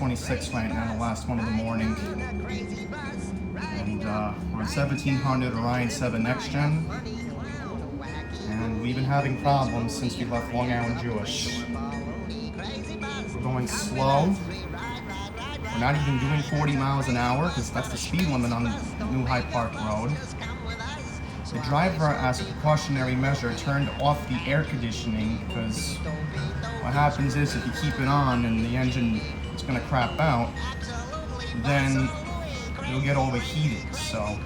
N26 right now, the last one of the morning. And we're on 1700 Orion VII NG. And we've been having problems since we left Long Island Jewish. We're going slow. We're not even doing 40 miles an hour because that's the speed limit on New Hyde Park Road. The driver, as a precautionary measure, turned off the air conditioning because what happens is if you keep it on and the engine is going to crap out, then it'll get overheated. So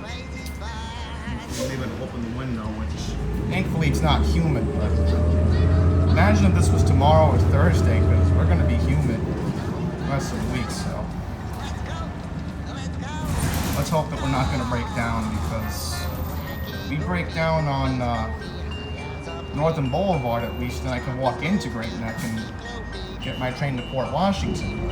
we're able to open the window, which thankfully it's not humid. But imagine if this was tomorrow or Thursday, because we're going to be humid the rest of the week. So let's hope that we're not going to break down, because we break down on Northern Boulevard at least, then I can walk into Great Neck and get my train to Port Washington.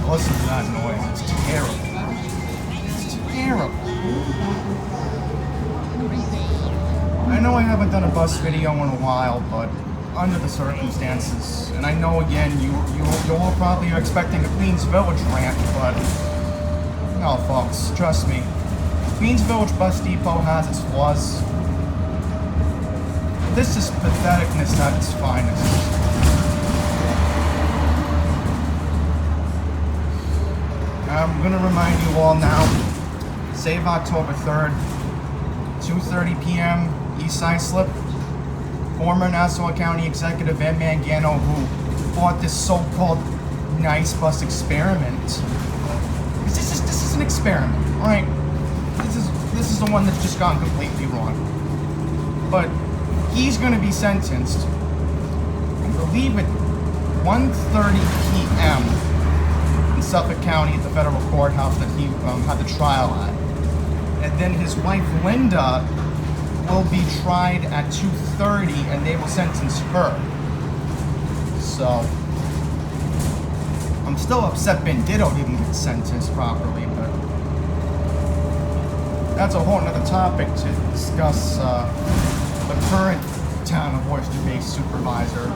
Listen to that noise, it's terrible. It's terrible. I know I haven't done a bus video in a while, but under the circumstances, and I know again you all probably are expecting a Queens Village rant, but no folks, trust me. Queens Village Bus Depot has its flaws. This is patheticness at its finest. I'm going to remind you all now, save October 3rd, 2:30 p.m., East Side Slip. Former Nassau County Executive Ed Mangano, who fought this so-called nice bus experiment. This is an experiment, right? This is the one that's just gone completely wrong. But he's going to be sentenced, I believe, at 1:30 p.m. in Suffolk County at the federal courthouse that he had the trial at. And then his wife, Linda, will be tried at 2:30, and they will sentence her. So I'm still upset Bandito didn't get sentenced properly, but that's a whole nother topic to discuss. The current town of Oyster Bay supervisor,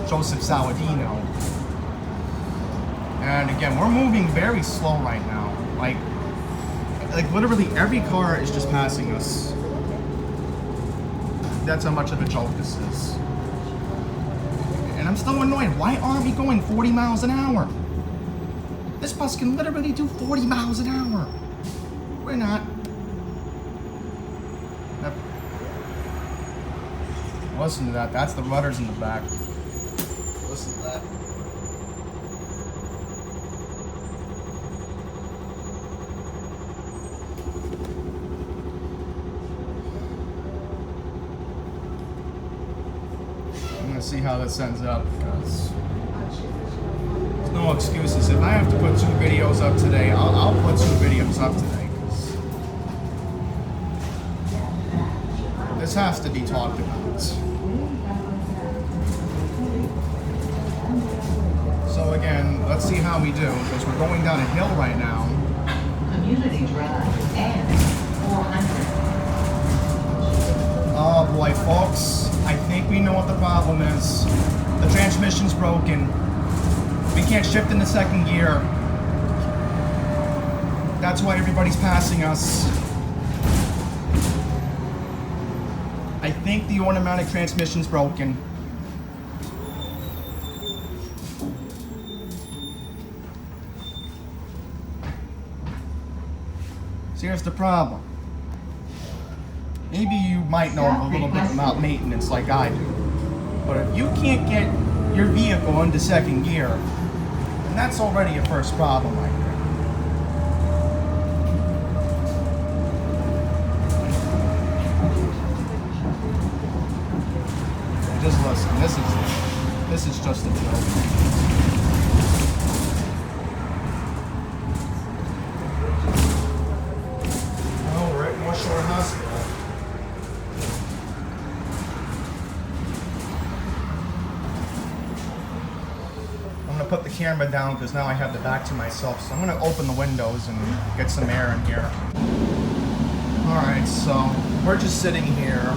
Joseph Saladino. And again, we're moving very slow right now. Like literally every car is just passing us. That's how much of a joke this is. And I'm still annoyed. Why aren't we going 40 miles an hour? This bus can literally do 40 miles an hour. We're not. Listen to that. That's the rudders in the back. Listen to that. See how this ends up, because there's no excuses. If I have to put 2 videos up today, I'll put 2 videos up today, because this has to be talked about. So again, let's see how we do, because we're going down a hill right now. Community Drive and 400. Oh boy, folks. I think we know what the problem is. The transmission's broken. We can't shift into second gear. That's why everybody's passing us. I think the automatic transmission's broken. So here's the problem. Maybe you might know a little bit about maintenance like I do. But if you can't get your vehicle into second gear, then that's already a first problem right there. Just listen, this is just a joke. Hospital. I'm going to put the camera down because now I have the back to myself, so I'm going to open the windows and get some air in here. Alright, so we're just sitting here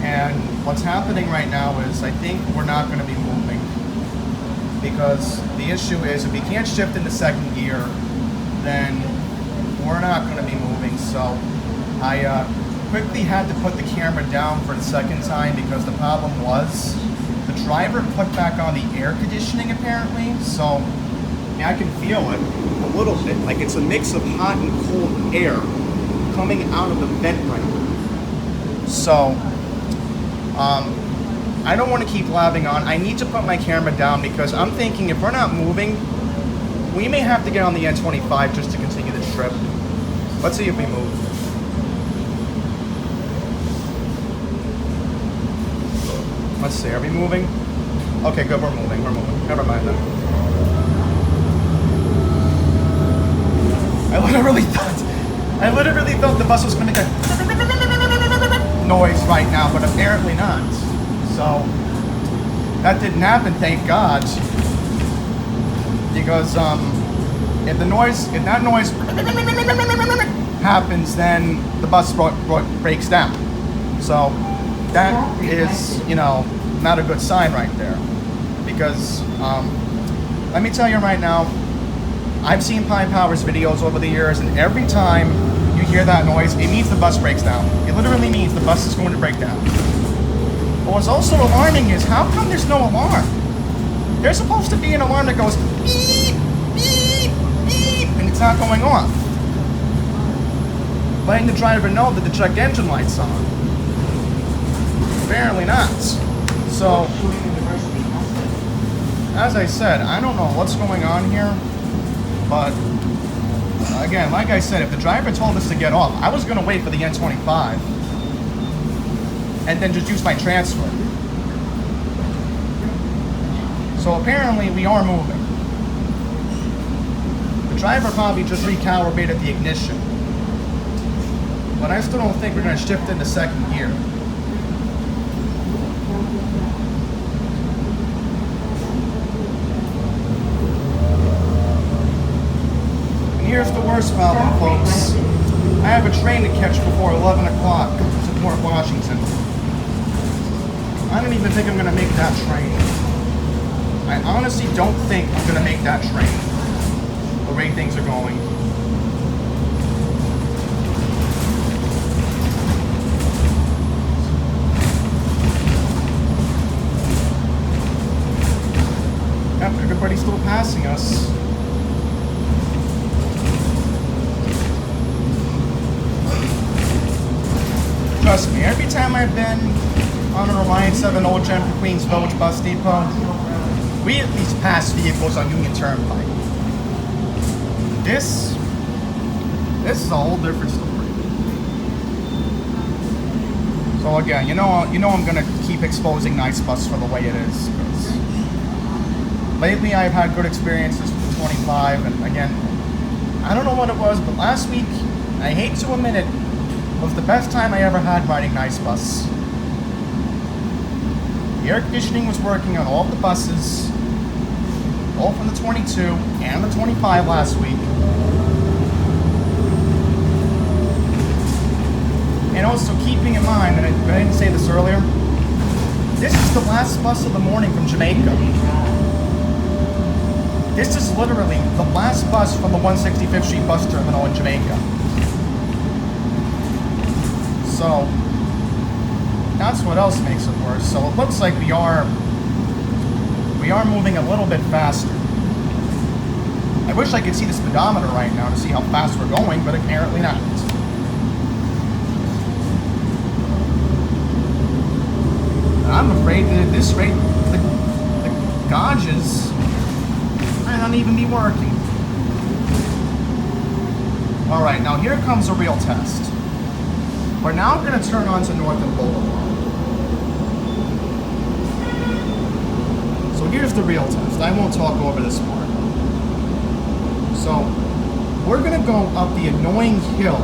And what's happening right now is I think we're not going to be moving, because the issue is if we can't shift into second gear, then we're not going to be moving. So I quickly had to put the camera down for the second time because the problem was the driver put back on the air conditioning apparently. So I can feel it a little bit, like it's a mix of hot and cold air coming out of the vent right now. So I don't want to keep blabbing on. I need to put my camera down because I'm thinking if we're not moving, we may have to get on the N25 just to continue the trip. Let's see if we move. Let's see, are we moving? Okay, good, we're moving. Never mind then. I literally thought the bus was going to get noise right now, but apparently not. So that didn't happen, thank God. Because if that noise happens, then the bus breaks down. So that is, not a good sign right there. Because let me tell you right now, I've seen Pine Power's videos over the years, and every time you hear that noise, it means the bus breaks down. It literally means the bus is going to break down. But what's also alarming is how come there's no alarm? There's supposed to be an alarm that goes beep, beep, beep, and it's not going off. Letting the driver know that the check engine light's on. Apparently not. So, as I said, I don't know what's going on here, but again, like I said, if the driver told us to get off, I was going to wait for the N25 and then just use my transfer. So apparently we are moving. The driver probably just recalibrated the ignition, but I still don't think we're going to shift into second gear. Here's the worst problem, folks. I have a train to catch before 11 o'clock to Port Washington. I don't even think I'm going to make that train. I honestly don't think I'm going to make that train, the way things are going. Yep, everybody's still passing us. Trust me, every time I've been on an Orion VII NG for Queens Village Bus Depot, we at least pass vehicles on Union Turnpike. This is a whole different story. So again, you know I'm gonna keep exposing Nice Bus for the way it is. Because lately I've had good experiences with the 25, and again, I don't know what it was, but last week, I hate to admit it, was the best time I ever had riding Nice Bus. The air conditioning was working on all the buses, both on the 22 and the 25 last week. And also keeping in mind, and I didn't say this earlier, this is the last bus of the morning from Jamaica. This is literally the last bus from the 165th Street bus terminal in Jamaica. So, that's what else makes it worse. So it looks like we are moving a little bit faster. I wish I could see the speedometer right now to see how fast we're going, but apparently not. I'm afraid that at this rate, the gauges might not even be working. Alright, now here comes a real test. We're now going to turn onto Northern Boulevard. So here's the real test. I won't talk over this part. So we're going to go up the annoying hill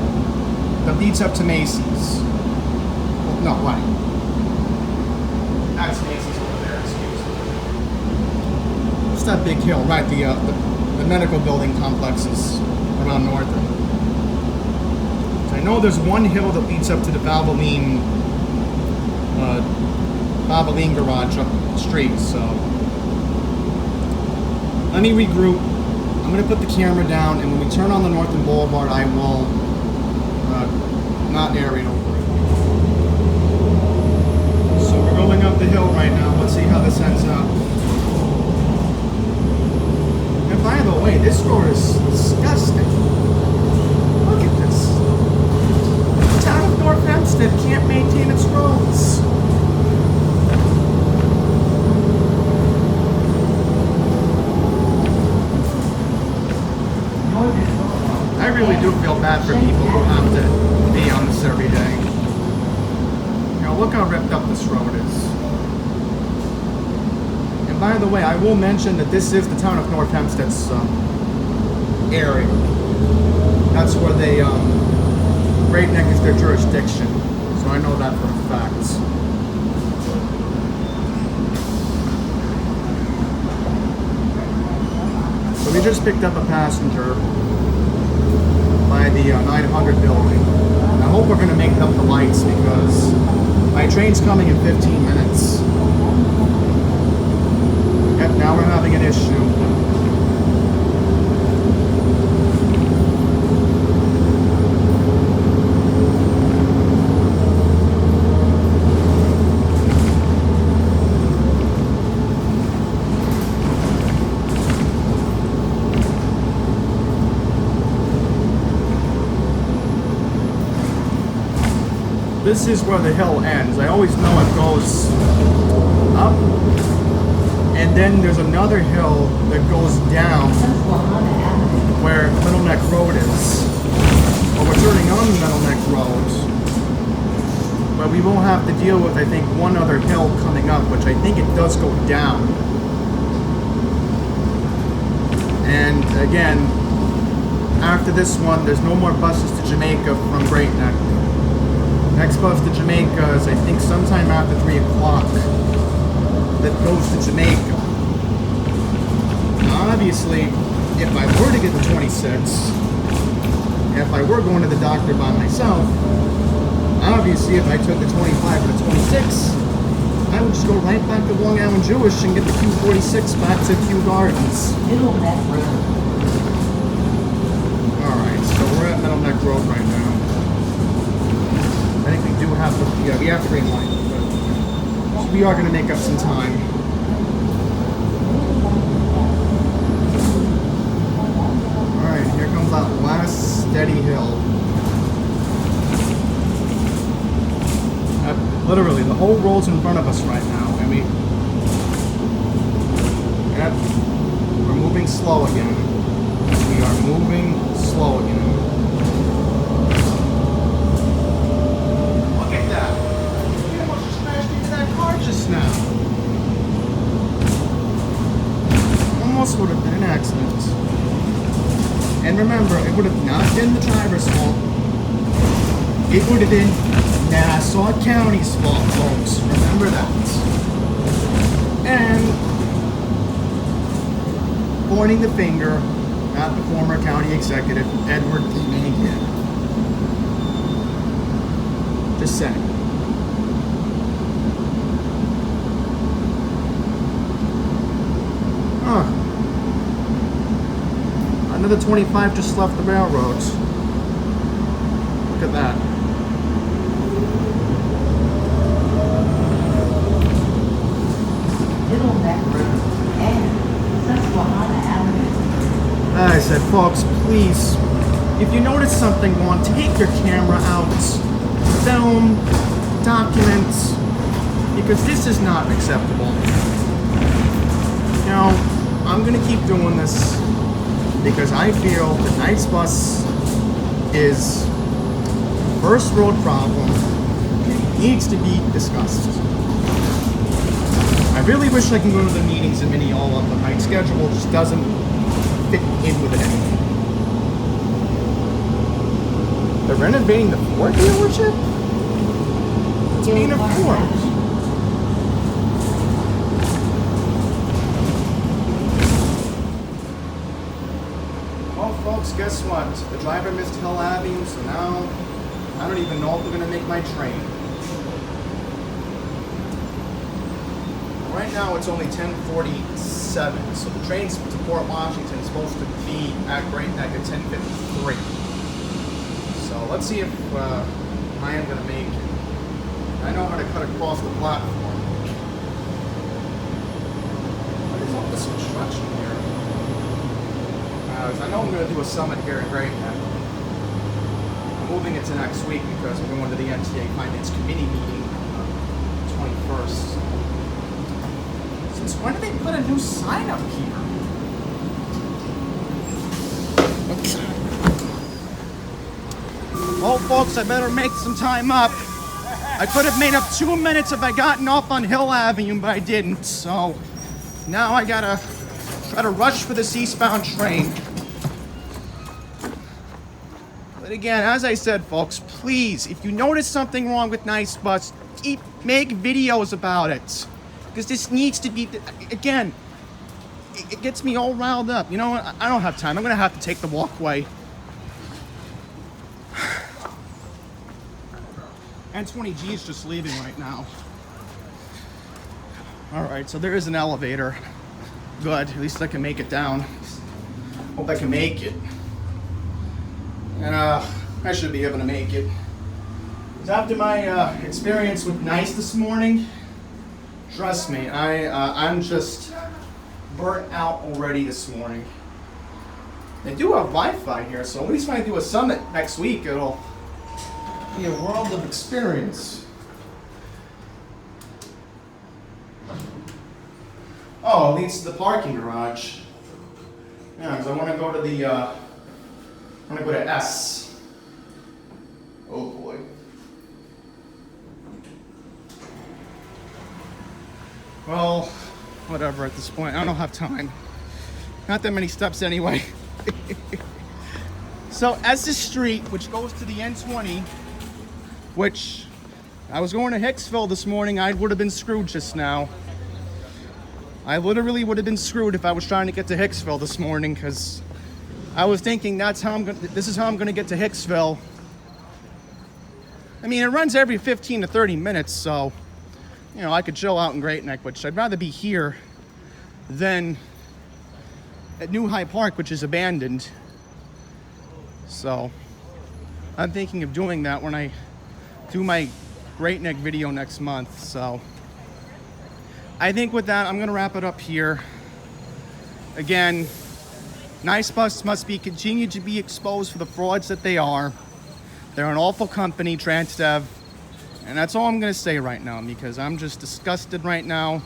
that leads up to Macy's. Well, no, right. That's Macy's over there, excuse me. What's that big hill? Right, the medical building complexes around Northern. I know there's one hill that leads up to the Valvoline Boboline garage up the street, so let me regroup. I'm going to put the camera down, and when we turn on the Northern Boulevard, I will not narrate over it. So we're going up the hill right now. Let's see how this ends up. And by the way, this road is disgusting. Look at this. The town of North Hempstead can't maintain its roads. I really do feel bad for people who have to be on this every day. You know, look how ripped up this road is. And by the way, I will mention that this is the town of North Hempstead's area. That's where they, Great Neck is their jurisdiction. So I know that for a fact. So we just picked up a passenger by the 900 building. And I hope we're going to make it up the lights because my train's coming in 15 minutes. Yep, now we're having an issue. This is where the hill ends. I always know it goes up, and then there's another hill that goes down where Middle Neck Road is. Well, we're turning on Middle Neck Road, but we will have to deal with, I think, one other hill coming up, which I think it does go down. And again, after this one, there's no more buses to Jamaica from Great Neck. Next bus to Jamaica is, I think, sometime after 3 o'clock that goes to Jamaica. Now, obviously, if I were to get the 26, if I were going to the doctor by myself, obviously, if I took the 25 or the 26, I would just go right back to Long Island Jewish and get the Q46 back to Kew Gardens. Middle Neck Road. Alright, so we're at Middle Neck Road right now. I think we do have the, yeah, we have the green light, but so we are going to make up some time. Alright, here comes that last steady hill. Literally, the whole road's in front of us right now, and yep, we're moving slow again. We are moving slow again. Just now. Almost would have been an accident. And remember, it would have not been the driver's fault. It would have been Nassau County's fault, folks. Remember that. And pointing the finger at the former county executive, Edward D. Manigan. Just saying. Huh. Another 25 just left the railroads. Look at that. Middle Neck Road and Susquehanna Avenue. I said, folks, please, if you notice something wrong, take your camera out, film, document, because this is not acceptable. You know, I'm gonna keep doing this because I feel the night's bus is first road problem and needs to be discussed. I really wish I can go to the meetings in Mineola, but my schedule just doesn't fit in with it anymore. They're renovating the Ford dealership? It's being a Ford. Folks, guess what? The driver missed Hill Avenue, so now I don't even know if we're going to make my train. Right now it's only 10:47, so the train to Port Washington is supposed to be at Great Neck at 10:53. So let's see if I am going to make it. I know how to cut across the platform. What is all this construction here? I know I'm going to do a summit here in Great Neck. I'm moving it to next week because we're going to the NTA Finance Committee meeting on the 21st. Since when did they put a new sign up here? Well, folks, I better make some time up. I could have made up 2 minutes if I gotten off on Hill Avenue, but I didn't. So now I gotta try to rush for this eastbound train. But again, as I said, folks, please, if you notice something wrong with Nice Bus, make videos about it. Because this needs to be, again, it gets me all riled up. You know what? I don't have time. I'm going to have to take the walkway. N20G is just leaving right now. All right, so there is an elevator. Good. At least I can make it down. Hope I can make it. And I should be able to make it. Because after my experience with Nice this morning, trust me, I'm just burnt out already this morning. They do have Wi-Fi here, so at least when I do a summit next week, it'll be a world of experience. Oh, it leads to the parking garage. Yeah, because I want to go to the, I want to go to S. Oh boy. Well, whatever at this point. I don't have time. Not that many steps anyway. So Essex Street, which goes to the N20, which I was going to Hicksville this morning, I would have been screwed just now. I literally would have been screwed if I was trying to get to Hicksville this morning, because I was thinking this is how I'm going to get to Hicksville. I mean, it runs every 15 to 30 minutes, so you know, I could chill out in Great Neck, which I'd rather be here than at New High Park, which is abandoned. So I'm thinking of doing that when I do my Great Neck video next month. So I think with that, I'm going to wrap it up here. Again, Nice Bus must be continued to be exposed for the frauds that they are. They're an awful company, Transdev. And that's all I'm going to say right now, because I'm just disgusted right now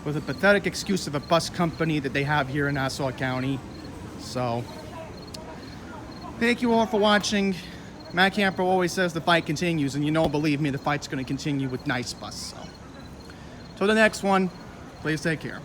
with the pathetic excuse of a bus company that they have here in Nassau County. So, thank you all for watching. Matt Camper always says the fight continues, and you know, believe me, the fight's going to continue with Nice Bus. So, till the next one, please take care.